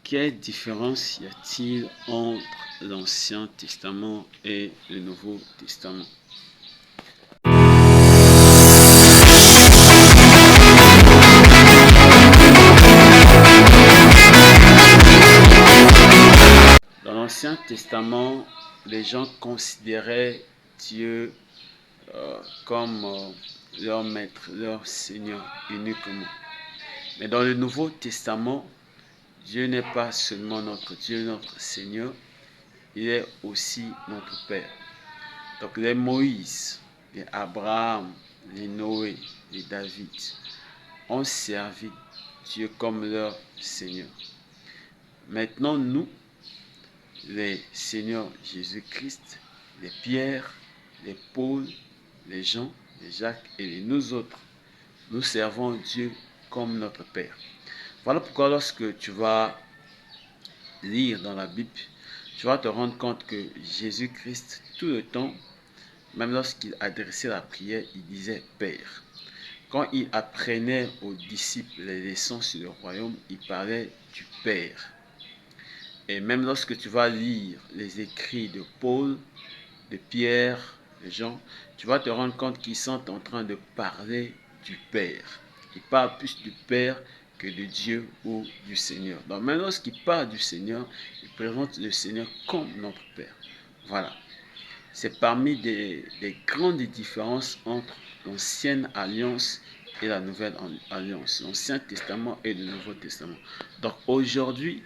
Quelle différence y a-t-il entre l'Ancien Testament et le Nouveau Testament? Dans l'Ancien Testament, les gens considéraient Dieu comme leur maître, leur Seigneur uniquement. Mais dans le Nouveau Testament, Dieu n'est pas seulement notre Dieu, notre Seigneur, il est aussi notre Père. Donc les Moïse, les Abraham, les Noé, les David ont servi Dieu comme leur Seigneur. Maintenant, nous, les Seigneurs Jésus-Christ, les Pierre, les Paul, les Jean, les Jacques et les nous autres, nous servons Dieu comme notre Père. Voilà pourquoi lorsque tu vas lire dans la Bible, tu vas te rendre compte que Jésus-Christ, tout le temps, même lorsqu'il adressait la prière, il disait Père. Quand il apprenait aux disciples les leçons sur le royaume, il parlait du Père. Et même lorsque tu vas lire les écrits de Paul, de Pierre, de Jean, tu vas te rendre compte qu'ils sont en train de parler du Père. Ils parlent plus du Père que de Dieu ou du Seigneur. Donc même lorsqu'ils parlent du Seigneur, ils présentent le Seigneur comme notre Père. Voilà. C'est parmi des grandes différences entre l'ancienne alliance et la nouvelle alliance, l'Ancien Testament et le Nouveau Testament. Donc aujourd'hui,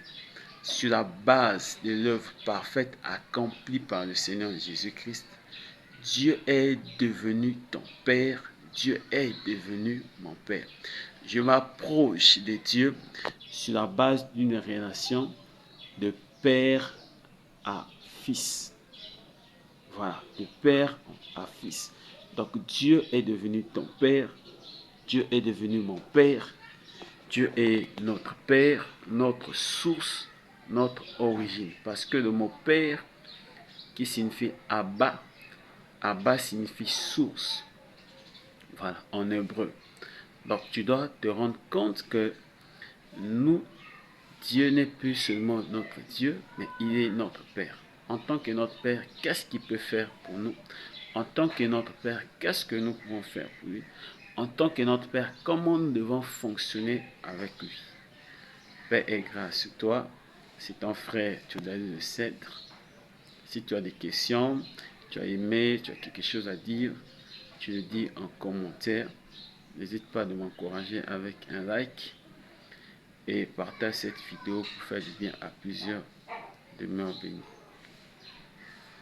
sur la base de l'œuvre parfaite accomplie par le Seigneur Jésus-Christ, Dieu est devenu ton Père, Dieu est devenu mon Père. Je m'approche de Dieu sur la base d'une relation de père à fils. Voilà, de père à fils. Donc Dieu est devenu ton Père, Dieu est devenu mon Père, Dieu est notre Père, notre source, notre origine. Parce que le mot Père, qui signifie Abba, Abba signifie source. Voilà, en hébreu. Donc tu dois te rendre compte que nous, Dieu n'est plus seulement notre Dieu, mais il est notre Père. En tant que notre Père, qu'est-ce qu'il peut faire pour nous? En tant que notre Père, qu'est-ce que nous pouvons faire pour lui? En tant que notre Père, comment nous devons fonctionner avec lui? Paix et grâce sur toi. C'est ton frère Théodale Le Cèdre. Si tu as des questions, tu as aimé, tu as quelque chose à dire, tu le dis en commentaire. N'hésite pas de m'encourager avec un like et partage cette vidéo pour faire du bien à plusieurs. Demeure béni.